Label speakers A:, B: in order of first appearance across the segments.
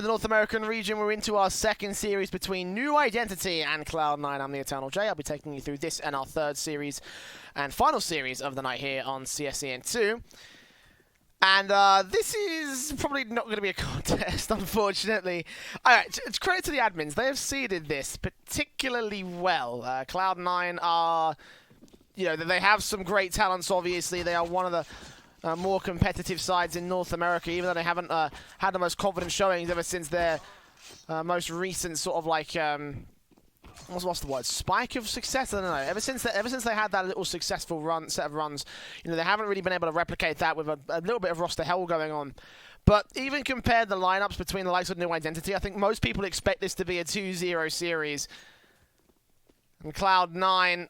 A: The North American region, we're into our second series between New Identity and Cloud9. I'm the Eternal J. I'll be taking you through this and our third series and final series of the night here on CSEN2. And this is probably not going to be a contest, unfortunately. Alright, it's credit to the admins. They have seeded this particularly well. Cloud9 are, they have some great talents, obviously. They are one of the more competitive sides in North America, even though they haven't had the most confident showings ever since their most recent sort of like what's the word, spike of success. I don't know. Ever since they had that little successful set of runs, they haven't really been able to replicate that with a little bit of roster hell going on. But even compared the lineups between the likes of New Identity, I think most people expect this to be a 2-0 series. And Cloud9.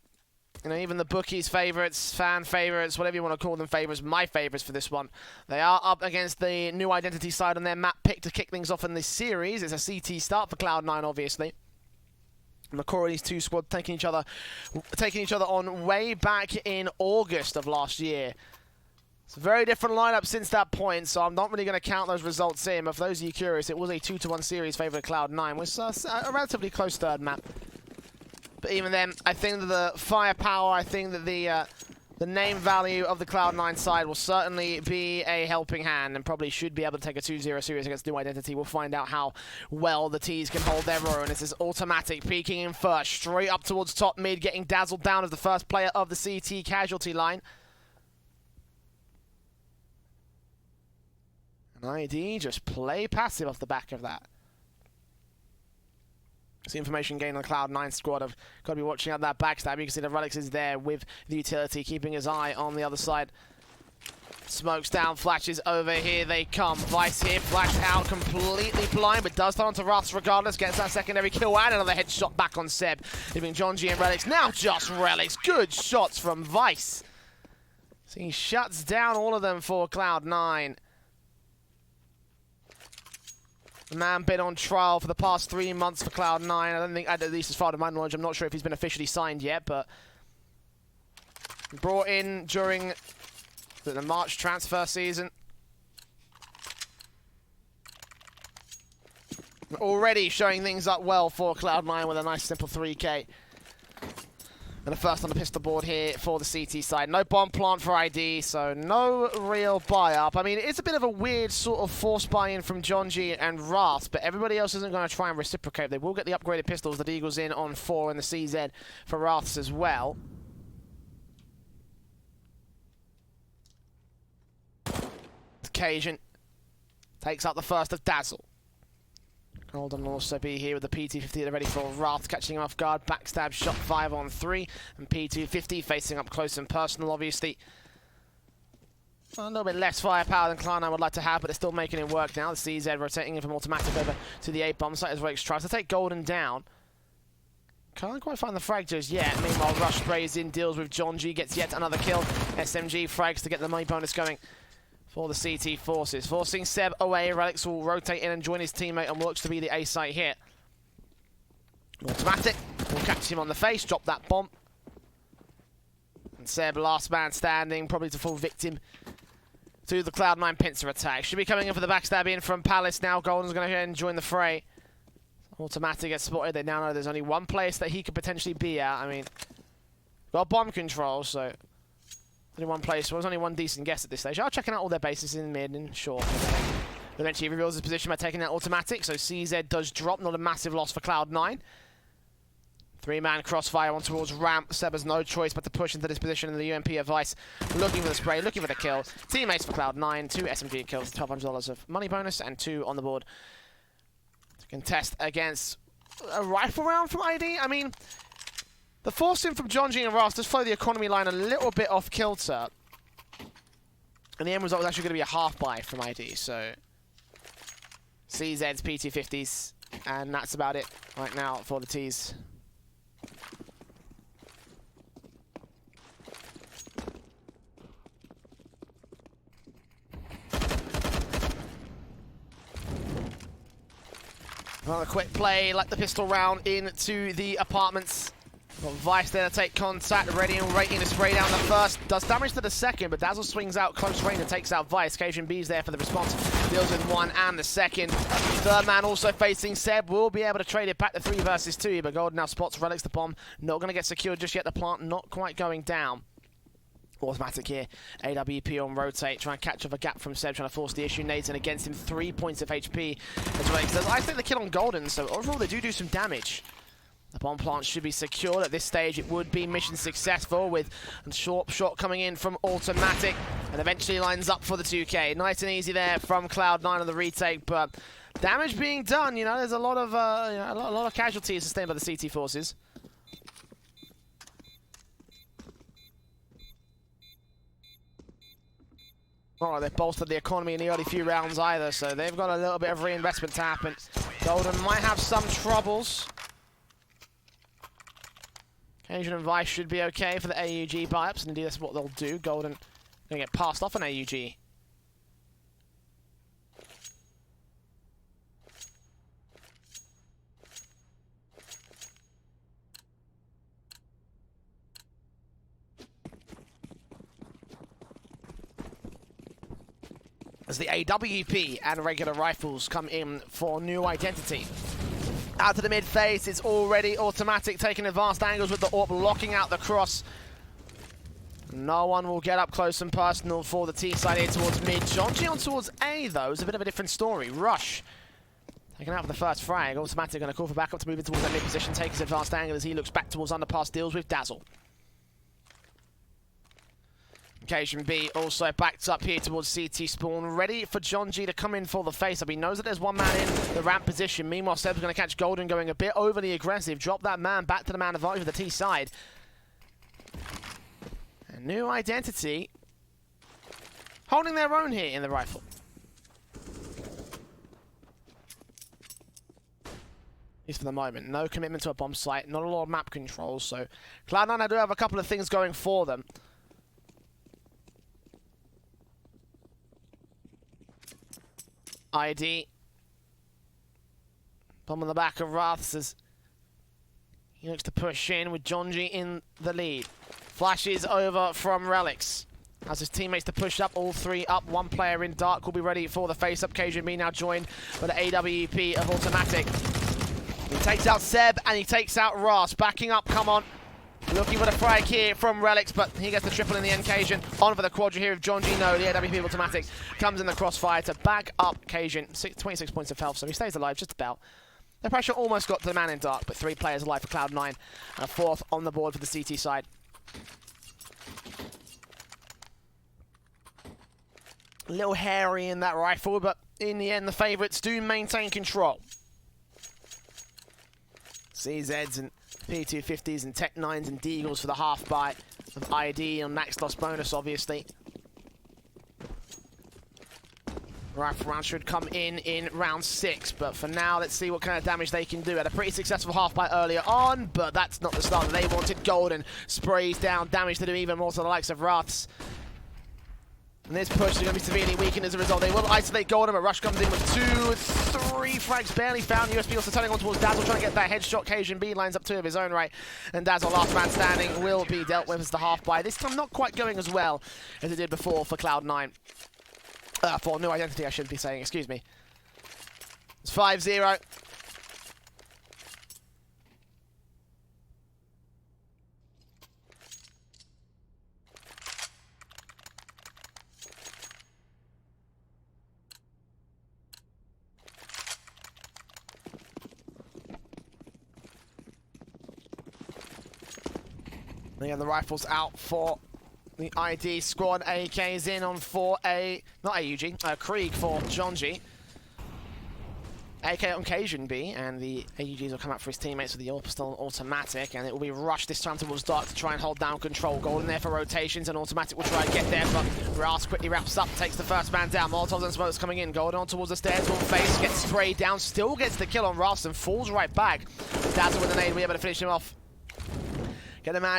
A: Even the bookies' favourites, fan favourites, whatever you want to call them favourites, my favourites for this one. They are up against the New Identity side on their map pick to kick things off in this series. It's a CT start for Cloud9, obviously. And the core of these two squads taking each other on way back in August of last year. It's a very different lineup since that point, so I'm not really going to count those results in. But for those of you curious, it was a 2-1 series favour Cloud9, which is a relatively close third map. But even then, I think that the firepower, I think that the name value of the Cloud9 side will certainly be a helping hand and probably should be able to take a 2-0 series against New Identity. We'll find out how well the T's can hold their own. This is Automatic peeking in first, straight up towards top mid, getting dazzled down as the first player of the CT casualty line. And ID just play passive off the back of that. The information gained on the Cloud9 squad. I've got to be watching out that backstab. You can see the Relics is there with the utility, keeping his eye on the other side. Smokes down, flashes over, here they come. Vice here, flashed out, completely blind, but does turn onto Russ regardless. Gets that secondary kill and another headshot back on Seb. Leaving John G and Relics, now just Relics. Good shots from Vice. So he shuts down all of them for Cloud9. The man been on trial for the past 3 months for Cloud9. I don't think, at least as far as my knowledge, I'm not sure if he's been officially signed yet, but brought in during the March transfer season. Already showing things up well for Cloud9 with a nice simple 3K. And the first on the pistol board here for the CT side. No bomb plant for ID, so no real buy-up. I mean, it's a bit of a weird sort of forced buy-in from John G and Wrath, but everybody else isn't going to try and reciprocate. They will get the upgraded pistols that Eagle's in on 4 and the CZ for Wraths as well. Cajun takes out the first of Dazzle. Golden will also be here with the P250 they're ready for Wrath, catching him off guard. Backstab shot 5 on 3. And P250 facing up close and personal, obviously. A little bit less firepower than Cloud9 would like to have, but they're still making it work now. The CZ rotating in from Automatic over to the A-bomb site as Rakes tries to take Golden down. Can't quite find the frag just yet. Meanwhile, Rush sprays in, deals with John G, gets yet another kill. SMG frags to get the money bonus going for the CT forces. Forcing Seb away, Relics will rotate in and join his teammate and looks to be the A site here. Automatic will catch him on the face, drop that bomb. And Seb, last man standing, probably to fall victim to the Cloud9 pincer attack. Should be coming in for the backstab in from Palace now. Golden's going to go ahead and join the fray. Automatic gets spotted. They now know there's only one place that he could potentially be at. I mean, got bomb control, so only one place. Well, there's only one decent guess at this stage. I'm checking out all their bases in mid and short. Eventually he reveals his position by taking that Automatic, so CZ does drop. Not a massive loss for Cloud9. 3-man crossfire on towards ramp. Seb has no choice but to push into this position in the UMP of Vice. Looking for the spray, looking for the kill. Teammates for Cloud9. 2 SMG kills, $1,200 of money bonus, and 2 on the board to contest against a rifle round from ID. I mean, the forcing from John G and Ross does follow the economy line a little bit off kilter. And the end result was actually going to be a half buy from ID, so CZ's P250s, and that's about it right now for the T's. Another quick play, like the pistol round into the apartments. Got Vice there to take contact, ready and waiting to spray down the first. Does damage to the second, but Dazzle swings out close range and takes out Vice. Cajun B's there for the response. Deals with one and the second. Third man also facing Seb. Will be able to trade it back to 3 versus 2, but Golden now spots Relics. The bomb not going to get secured just yet. The plant not quite going down. Automatic here. AWP on rotate. Trying to catch off a gap from Seb. Trying to force the issue. Nades in against him. 3 points of HP. As Relics does. I think the kill on Golden, so overall they do some damage. The bomb plant should be secured. At this stage, it would be mission successful with a short shot coming in from Automatic and eventually lines up for the 2K. Nice and easy there from Cloud9 on the retake, but damage being done. You know, there's a lot of casualties sustained by the CT forces. Not like they've bolstered the economy in the early few rounds either, so they've got a little bit of reinvestment to happen. Golden might have some troubles. Asian and Vice should be okay for the AUG buy-ups, and indeed that's what they'll do. Golden going to get passed off an AUG. As the AWP and regular rifles come in for New Identity. Out to the mid phase, it's already Automatic taking advanced angles with the AWP, locking out the cross. No one will get up close and personal for the T side here towards mid. Jonji on towards A though is a bit of a different story. Rush taken out for the first frag. Automatic going to call for backup to move in towards that mid position, take his advanced angle as he looks back towards underpass, deals with Dazzle. Cajun B also backed up here towards CT spawn, ready for John G to come in for the face-up. He knows that there's one man in the ramp position. Meanwhile, Seb's going to catch Golden going a bit overly aggressive. Drop that man back to the man advantage with the T side. And New Identity holding their own here in the rifle. At least for the moment. No commitment to a bomb site, not a lot of map control, so Cloud9 do have a couple of things going for them. ID. Bomb on the back of Wraths as he looks to push in with Jonji in the lead. Flashes over from Relics. As his teammates to push up, all three up. One player in dark will be ready for the face-up. KJB now joined by the AWP of Automatic. He takes out Seb and he takes out Ras. Backing up, come on. Looking for the frag here from Relics, but he gets the triple in the end. Cajun on for the quadra here of John G. No, the AWP Automatic comes in the crossfire to back up Cajun. 26 points of health, so he stays alive just about. The pressure almost got to the man in dark, but 3 players alive for Cloud9 and a 4th on the board for the CT side. A little hairy in that rifle, but in the end the favourites do maintain control. CZs and P250s and Tech 9s and Deagles for the half buy of ID on max loss bonus, obviously. Rifle round should come in round 6, but for now, let's see what kind of damage they can do. Had a pretty successful half buy earlier on, but that's not the start that they wanted. Golden sprays down damage to do even more to the likes of Wraths. And this push is going to be severely weakened as a result. They will isolate Golden, but Rush comes in with 2, 3 frags barely found. USB also turning on towards Dazzle, trying to get that headshot. Cajun B lines up 2 of his own right. And Dazzle, last man standing, will be dealt with as the half buy. This time not quite going as well as it did before for Cloud9. For New Identity, I should be saying, excuse me. It's 5-0. Again, the rifle's out for the ID squad. AK's in on 4A, not AUG, Krieg for Jonji. AK on Cajun B, and the AUGs will come out for his teammates with the pistol Automatic, and it will be rushed this time towards dark to try and hold down control. Golden there for rotations, and Automatic will try and get there, but Ras quickly wraps up, takes the first man down. Molotovs and smokes coming in. Golden on towards the stairs, will face, gets sprayed down, still gets the kill on Ras and falls right back. Dazzle with an nade, will be able to finish him off. Get the man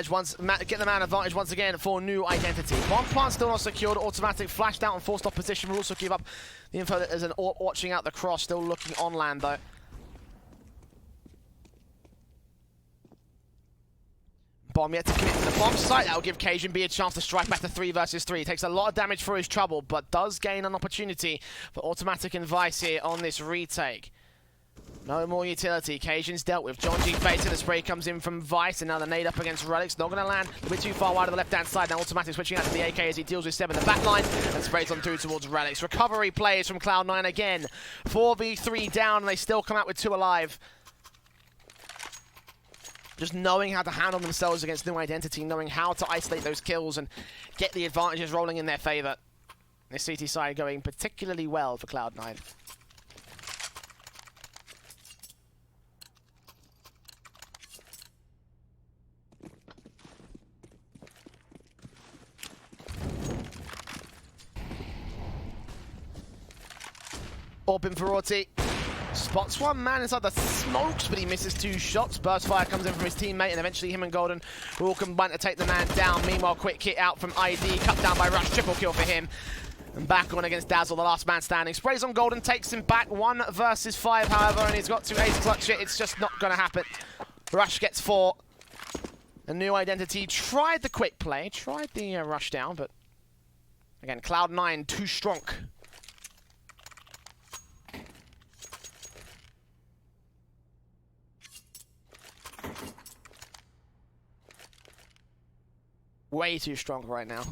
A: advantage once again for New Identity. Bomb plant still not secured. Automatic flashed out and forced off position. Will also give up the info that there's an AWP watching out the cross. Still looking on land though. Bomb yet to commit to the bomb site. That'll give Cajun a chance to strike back to 3 versus 3. Takes a lot of damage for his trouble, but does gain an opportunity for Automatic and Vice here on this retake. No more utility. Cajun's dealt with. John G facing the spray comes in from Vice. Another nade up against Relics. Not going to land a bit too far wide of the left-hand side. Now Automatic switching out to the AK as he deals with Seb in the back line and sprays on through towards Relics. Recovery plays from Cloud9 again. 4v3 down, and they still come out with 2 alive. Just knowing how to handle themselves against New Identity, knowing how to isolate those kills and get the advantages rolling in their favor. This CT side going particularly well for Cloud9. Open for Orti. Spots one man inside the smokes, but he misses 2 shots. Burst fire comes in from his teammate, and eventually him and Golden will combine to take the man down. Meanwhile, quick hit out from ID, cut down by Rush, triple kill for him. And back on against Dazzle, the last man standing. Sprays on Golden, takes him back. 1 versus 5, however, and he's got to ace clutch it. It's just not going to happen. Rush gets 4. A New Identity tried the quick play, tried the rush down, but again, Cloud9 too strong. Way too strong right now.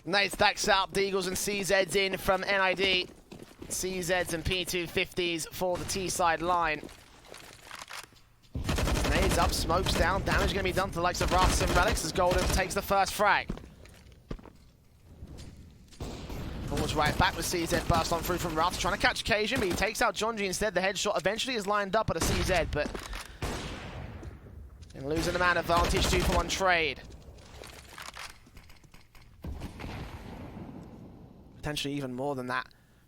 A: Nice stacks up. The Eagles and CZs in from NID. CZs and P250s for the T-side line. Nades up, smokes down. Damage going to be done to the likes of Wraths and Relics as Golden takes the first frag. Falls right back with CZ, burst on through from Wraths, trying to catch Cajun, but he takes out Jonji instead. The headshot eventually is lined up at a CZ, but and losing the man advantage, 2-for-1 trade. Potentially even more than that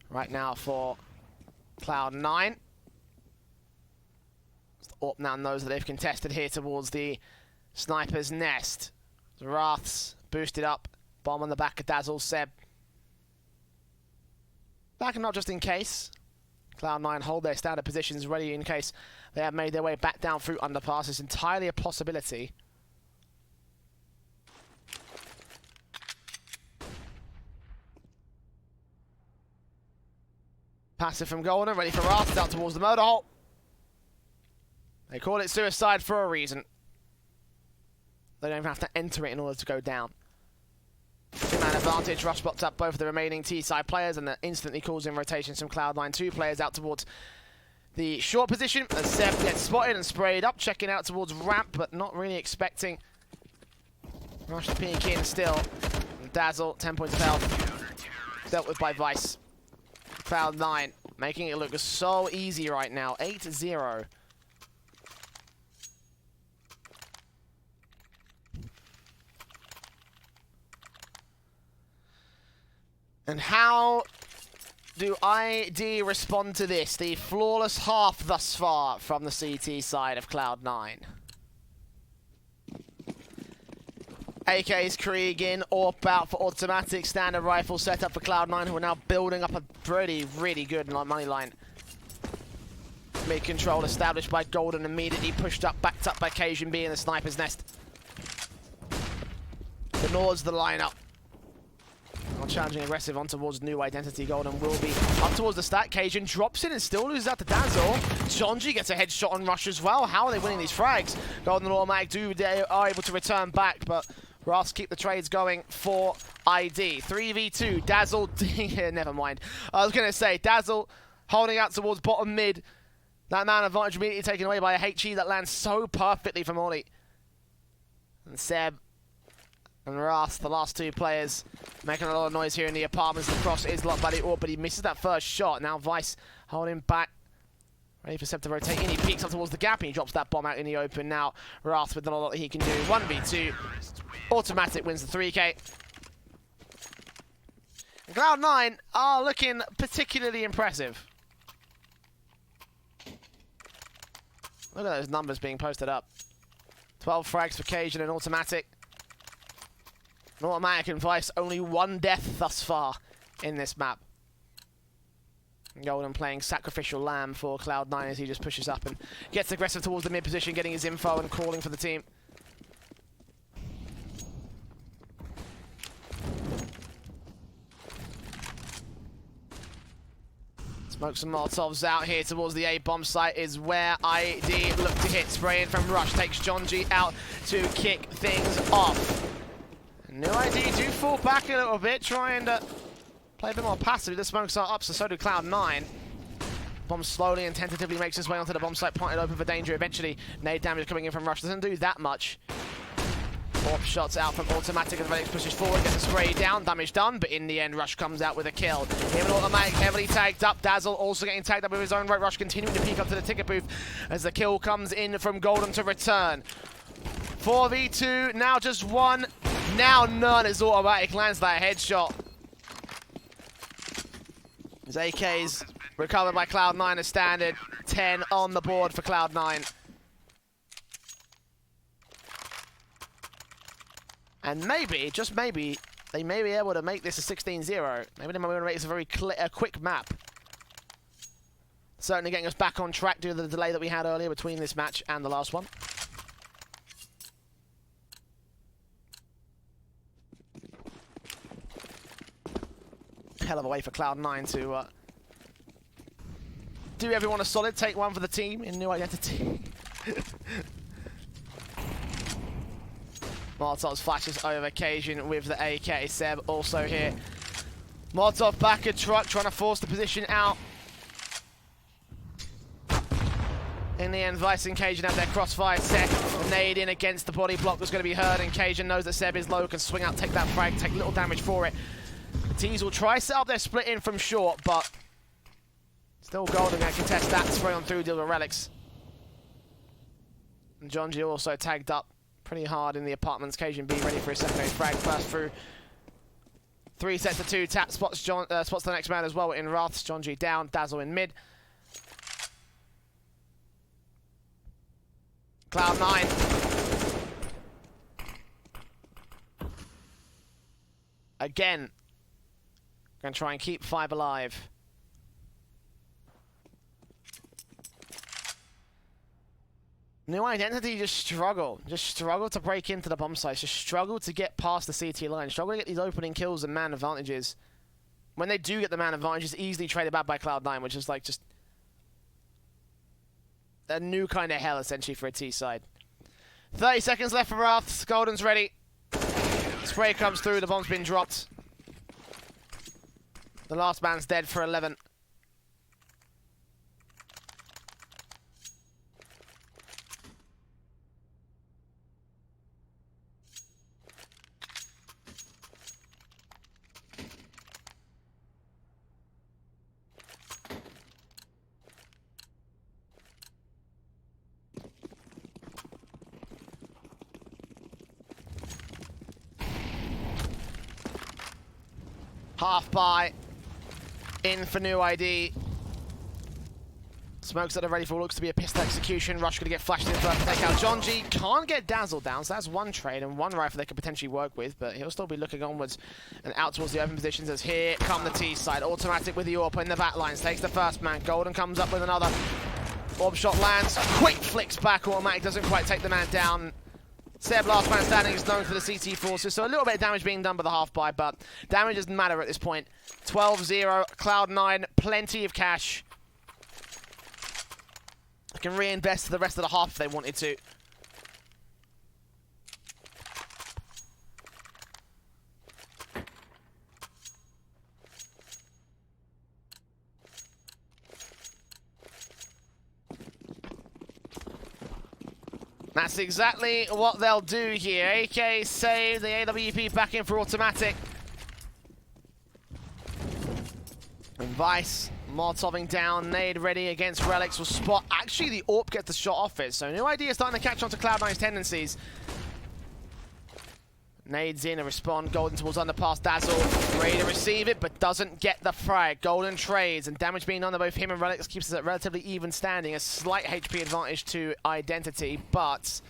A: right now for Cloud9. Orp now knows that they've contested here towards the sniper's nest. The Wraths boosted up, bomb on the back of Dazzle, Seb. Back and not just in case. Cloud9 hold their standard positions ready in case they have made their way back down through underpass. It's entirely a possibility. Passive from Golden, ready for Wrath, out towards the murder hole. They call it suicide for a reason. They don't even have to enter it in order to go down. 2-man advantage, Rush spots up both of the remaining T-side players and that instantly calls in rotations from Cloud9. 2 players out towards the short position as Seb gets spotted and sprayed up, checking out towards ramp, but not really expecting Rush to peek in still. And Dazzle, 10 points of health, dealt with by Vice. Cloud9 making it look so easy right now, 8-0. And how do ID respond to this? The flawless half thus far from the CT side of Cloud9. AK's Krieg in, Orp out for Automatic, standard rifle set up for Cloud9, who are now building up a really good money line. Mid-control established by Golden, immediately pushed up, backed up by Cajun in the sniper's nest. Ignores the lineup. Not challenging aggressive on towards New Identity. Golden will be up towards the stack. Cajun drops in and still loses out to Dazzle. Jonji gets a headshot on Rush as well. How are they winning these frags? Golden and Automatic they are able to return back, but Wraths keep the trades going for ID. 3v2, Dazzle, never mind. I was going to say, Dazzle holding out towards bottom mid. That man advantage immediately taken away by a HE that lands so perfectly from Ollie. And Seb and Wrath, the last 2 players, making a lot of noise here in the apartments. The cross is locked by the Orb, but he misses that first shot. Now Vice holding back, ready for Seb to rotate in. He peeks up towards the gap and he drops that bomb out in the open. Now Wrath with not a lot that he can do. 1v2. Automatic wins the 3K. And Cloud9 are looking particularly impressive. Look at those numbers being posted up. 12 frags for Cajun and Automatic. And Automatic and Vice, only 1 death thus far in this map. Golden playing sacrificial lamb for Cloud9 as he just pushes up and gets aggressive towards the mid position, getting his info and calling for the team. Smokes and Molotovs out here towards the A-bomb site is where ID look to hit. Spraying from Rush takes John G out to kick things off. New ID do fall back a little bit, trying to play a bit more passively. The smokes are up, so do Cloud9. Bomb slowly and tentatively makes his way onto the bomb site, pointed open for danger. Eventually, nade damage coming in from Rush. Doesn't do that much. Orb shots out from Automatic as Relix pushes forward, gets a spray down, damage done, but in the end, Rush comes out with a kill. Him and Automatic heavily tagged up. Dazzle also getting tagged up with his own right. Rush continuing to peek up to the ticket booth as the kill comes in from Golden to return. 4v2, now just one, now none as Automatic lands that headshot. His AK's recovered by Cloud9 as standard. 10 on the board for Cloud9. And maybe, just maybe, they may be able to make this a 16-0. Maybe they might be able to make this a very quick map. Certainly getting us back on track due to the delay that we had earlier between this match and the last one. Hell of a way for Cloud9 to do everyone a solid, take one for the team in New Identity. Molotov's flashes over Cajun with the AK. Seb also here. Molotov back at truck, trying to force the position out. In the end, Vice and Cajun have their crossfire set. The nade in against the body block was going to be heard, and Cajun knows that Seb is low, can swing out, take that frag, take little damage for it. The teams will try to set up their split in from short, but still Golden going to contest that, spray on through, deal with Relics. And John G also tagged up pretty hard in the apartments. Cajun B ready for his secondary frag. Burst through. 3 sets of 2. Tap spots spots the next man as well in Wraths. John G down. Dazzle in mid. Cloud9. Again. Going to try and keep 5 alive. New Identity just struggle to break into the bomb sites, just struggle to get past the CT line, struggle to get these opening kills and man advantages. When they do get the man advantages, easily traded back by Cloud9, which is like just a new kind of hell essentially for a T side. 30 seconds left for Wraths. Golden's ready. Spray comes through, the bomb's been dropped. The last man's dead for 11. Half by in for New ID. Smokes that are ready for what looks to be a pistol execution. Rush gonna get flashed in first to take out John G. Can't get Dazzle down, so that's one trade and one rifle they could potentially work with, but he'll still be looking onwards and out towards the open positions as here come the T side. Automatic with the AWP in the back lines. Takes the first man. Golden comes up with another. Orb shot lands. Quick flicks back. Automatic doesn't quite take the man down. Seb, last man standing, is known for the CT forces, so a little bit of damage being done by the half-buy, but damage doesn't matter at this point. 12-0, Cloud9, plenty of cash. They can reinvest the rest of the half if they wanted to. That's exactly what they'll do here. AK save, the AWP back in for Automatic. And Vice, Molotoving down, nade ready against Relics will spot. Actually, the AWP gets the shot off it, so New idea starting to catch on to Cloud9's tendencies. Nades in, a respond, Golden towards underpass, Dazzle, ready to receive it, but doesn't get the frag. Golden trades, and damage being done to both him and Relics keeps us at relatively even standing. A slight HP advantage to Identity, but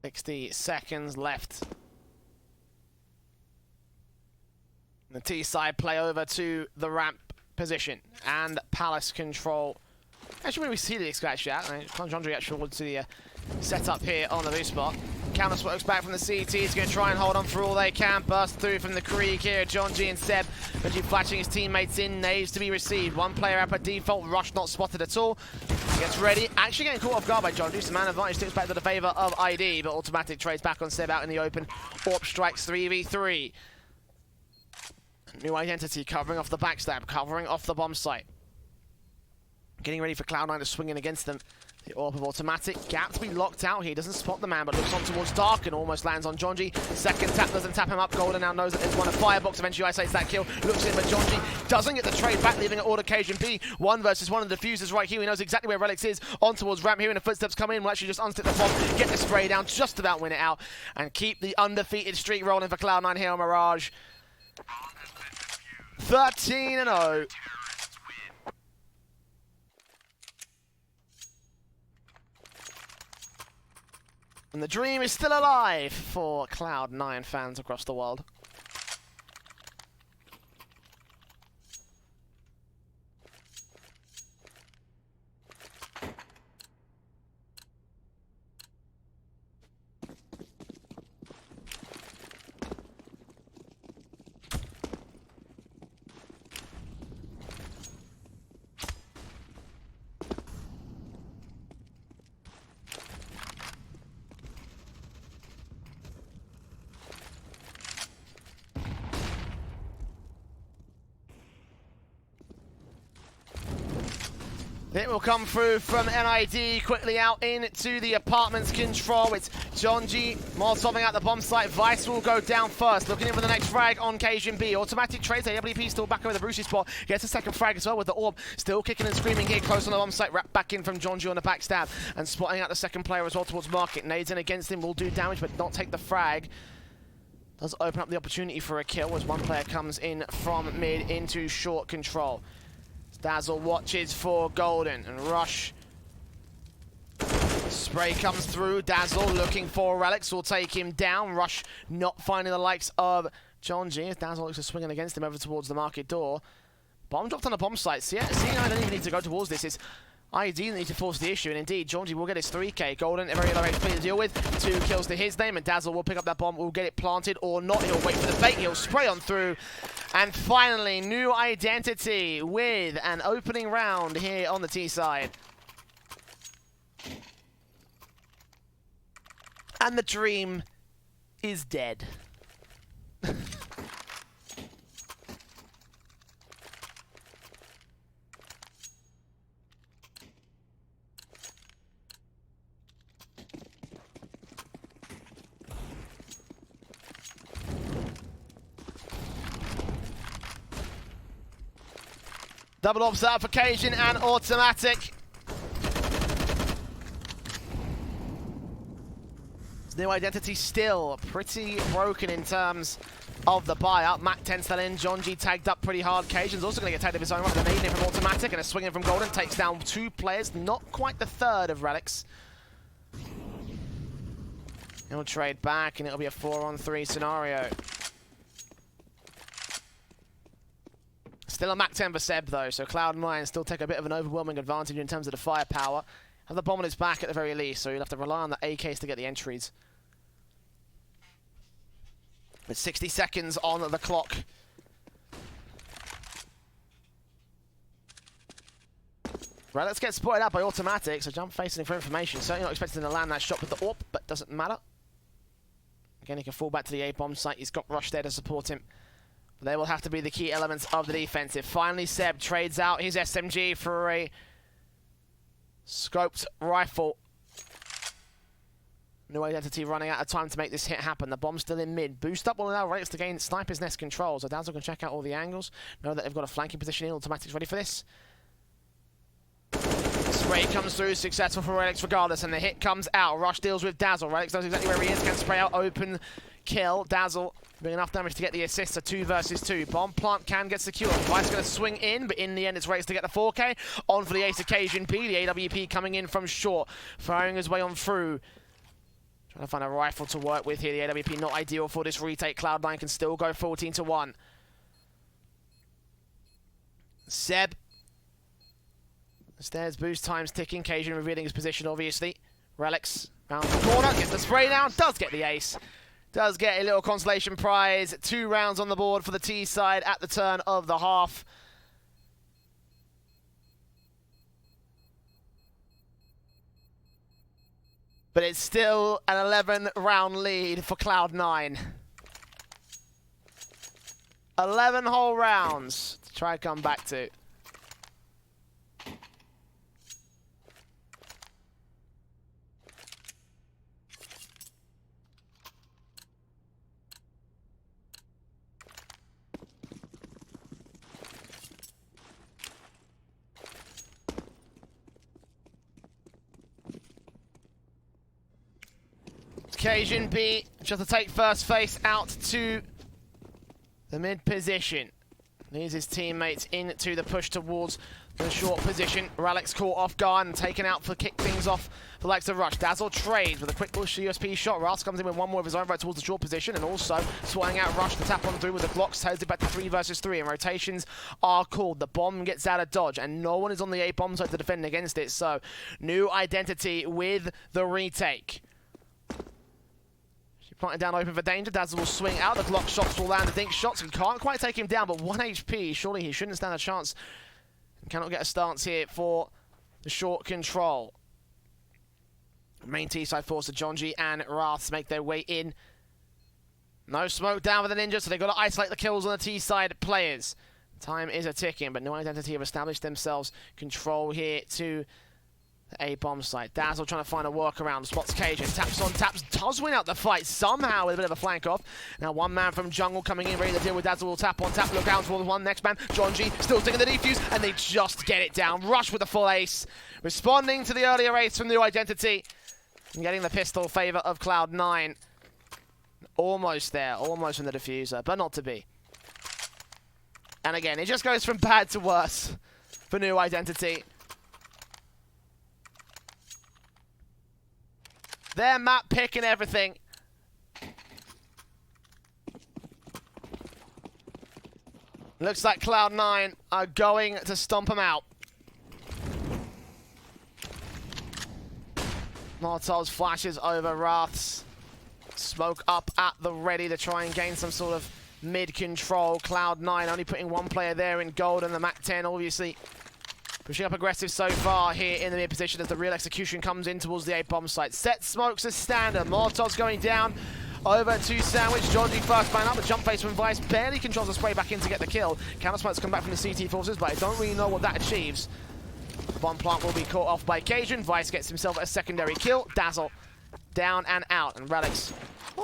A: 60 seconds left. The T side play over to the ramp position and Palace control. Actually, when we see the scratch out, Conjundry actually towards the setup here on the boost spot. Counter works back from the CT. He's going to try and hold on for all they can. Burst through from the creek here. John G and Seb. Benji flashing his teammates in. Nades to be received. One player up at default. Rush not spotted at all. Gets ready. Actually getting caught off guard by John G. Some man advantage tips back to the favor of ID. But automatic trades back on Seb out in the open. Orp strikes 3v3. New identity covering off the backstab. Covering off the bomb site. Getting ready for Cloud9 to swing in against them. The AWP of automatic. Gap to be locked out here. Doesn't spot the man, but looks on towards Dark and almost lands on Jonji. Second tap doesn't tap him up. Golden now knows that there's one of Firebox. Eventually isolates that kill. Looks in, but Jonji doesn't get the trade back, leaving it all occasion B. 1 versus 1 of the diffusers right here. He knows exactly where Relics is. On towards ramp here, and the footsteps come in. We'll actually just unstick the bomb, get the spray down, just about win it out, and keep the undefeated streak rolling for Cloud9 here on Mirage. 13-0. And the dream is still alive for Cloud9 fans across the world. It will come through from NID, quickly out into the apartment's control. It's John G Molotoving out the bomb site. Vice will go down first, looking in for the next frag on Cajun B. Automatic trades, AWP still back over the Brucey spot. Gets a second frag as well with the AWP. Still kicking and screaming here, close on the bomb site. Wrapped back in from John G on the backstab. And spotting out the second player as well towards Market. Nades in against him, will do damage but not take the frag. Does open up the opportunity for a kill as one player comes in from mid into short control. Dazzle watches for Golden and Rush. Spray comes through. Dazzle looking for Relics, will take him down. Rush not finding the likes of John G. As Dazzle looks to swinging against him over towards the market door. Bomb dropped on the bomb site. I don't even need to go towards this. It's ID that need to force the issue, and indeed, John G will get his 3k. Golden, a very low range play to deal with. 2 kills to his name, and Dazzle will pick up that bomb, will get it planted or not. He'll wait for the bait, he'll spray on through. And finally, New Identity with an opening round here on the T side. And the dream is dead. Double ops out for Cajun and automatic. New Identity still pretty broken in terms of the buyout. Mac 10 still in. John G tagged up pretty hard. Cajun's also going to get tagged of his own right. The nade in from automatic and a swing in from Golden. Takes down 2 players. Not quite the third of Relics. He'll trade back and it'll be a 4-on-3 scenario. Still a Mac 10 for Seb though, so Cloud9 still take a bit of an overwhelming advantage in terms of the firepower. Have the bomb on his back at the very least, so you'll have to rely on the AKs to get the entries. With 60 seconds on the clock. Right, let's get spotted out by automatic, so jump facing for information. Certainly not expecting to land that shot with the AWP, but doesn't matter. Again, he can fall back to the A-bomb site. He's got Rush there to support him. But they will have to be the key elements of the defensive. Finally, Seb trades out his SMG for a scoped rifle. New Identity running out of time to make this hit happen. The bomb's still in mid. Boost up will allow Relics to gain Sniper's Nest control. So Dazzle can check out all the angles. Know that they've got a flanking position in. Automatic's ready for this. Spray comes through, successful for Relics regardless, and the hit comes out. Rush deals with Dazzle. Relics knows exactly where he is. Can spray out, open kill. Dazzle doing enough damage to get the assist. A 2 versus 2. Bomb plant can get secured. Vice going to swing in, but in the end it's Relics to get the 4k. On for the ace occasion P. The AWP coming in from short, firing his way on through. Trying to find a rifle to work with here. The AWP not ideal for this retake. Cloud9 can still go 14-1. Seb. Stairs boost times ticking. Cajun revealing his position, obviously. Relics round the corner. Gets the spray down. Does get the ace. Does get a little consolation prize. 2 rounds on the board for the T side at the turn of the half. But it's still an 11-round lead for Cloud9. 11 whole rounds to try and come back to. Cajun B just to take first face out to the mid position. Leads his teammates into the push towards the short position. Ralix caught off guard and taken out for kick things off for likes of Rush. Dazzle trades with a quick push USP shot. Ras comes in with one more of his own right towards the short position and also swatting out Rush to tap on through with the Glocks. Tells it back to 3 versus 3 and rotations are called. The bomb gets out of dodge and no one is on the A bomb side to defend against it. So new identity with the retake. Planted down open for danger. Dazzle will swing out. The Glock shots will land. The Dink shots. He can't quite take him down, but 1 HP. Surely he shouldn't stand a chance. Cannot get a stance here for the short control. Main T side force of Jonji and Wraths make their way in. No smoke down with the Ninja, so they've got to isolate the kills on the T side players. Time is a ticking, but no identity have established themselves. Control here to A bomb site. Dazzle trying to find a workaround. Spots Cajun. Taps on taps. Does win out the fight somehow with a bit of a flank off. Now one man from jungle coming in ready to deal with Dazzle. Will tap on tap. Look out for the one. Next man. Jonji still taking the defuse and they just get it down. Rush with the full ace. Responding to the earlier ace from New Identity. And getting the pistol favor of Cloud9. Almost there. Almost from the diffuser. But not to be. And again, it just goes from bad to worse for New Identity. Their map pick and everything. Looks like Cloud9 are going to stomp them out. Molotov's flashes over Wraths. Smoke up at the ready to try and gain some sort of mid-control. Cloud9 only putting one player there in gold and the MAC-10 obviously. Pushing up aggressive so far here in the mid position as the real execution comes in towards the A bomb site. Set smokes as standard. Molotov's going down over to Sandwich. Jonji first man up. The jump face from Vice barely controls the spray back in to get the kill. Counter smokes come back from the CT forces, but I don't really know what that achieves. Bomb plant will be caught off by Cajun. Vice gets himself a secondary kill. Dazzle down and out. And Relics,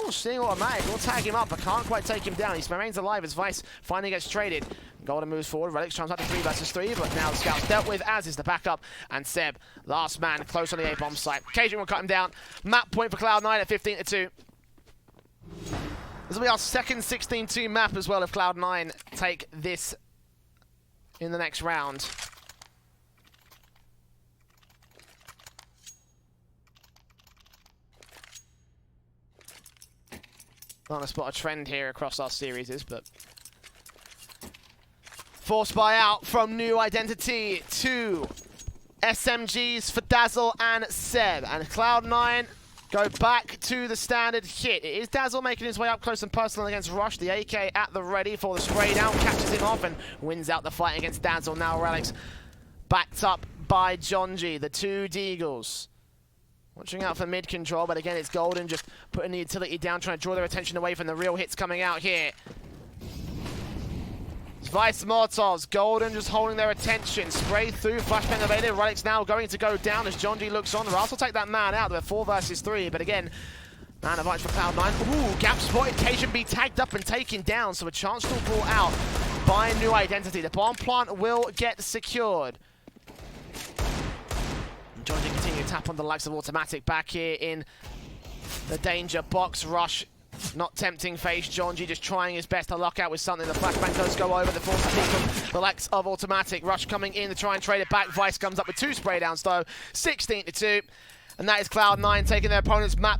A: seeing automatic, will tag him up, but can't quite take him down. He remains alive as Vice finally gets traded. Golden moves forward. Relics tries out to 3 versus 3, but now the scout's dealt with, as is the backup. And Seb, last man, close on the A-bomb site. Cajun will cut him down. Map point for Cloud9 at 15-2. This will be our second 16-2 map as well if Cloud9 take this in the next round. Not to spot a trend here across our series, but forced buyout from New Identity to SMGs for Dazzle and Seb. And Cloud9 go back to the standard hit. It is Dazzle making his way up close and personal against Rush. The AK at the ready for the spray down. Catches him off and wins out the fight against Dazzle. Now Relics backed up by Jonji. The 2 Deagles. Watching out for mid control, but again it's Golden just putting the utility down, trying to draw their attention away from the real hits coming out here. Vice Molotovs, Golden just holding their attention. Spray through, flashbang evaded. Relics now going to go down as Jonji looks on. Ras will take that man out. They're 4 versus 3, but again, man advantage for Cloud9. Ooh, gap spotted. Cajun be tagged up and taken down, so a chance to brought out by New Identity. The bomb plant will get secured. Jonji continue to tap on the likes of Automatic back here in the danger box. Rush not tempting face. Jonji just trying his best to lock out with something. The flashbang does go over the force of the likes of Automatic. Rush coming in to try and trade it back. Vice comes up with 2 spray downs though. 16-2. And that is Cloud9 taking their opponent's map.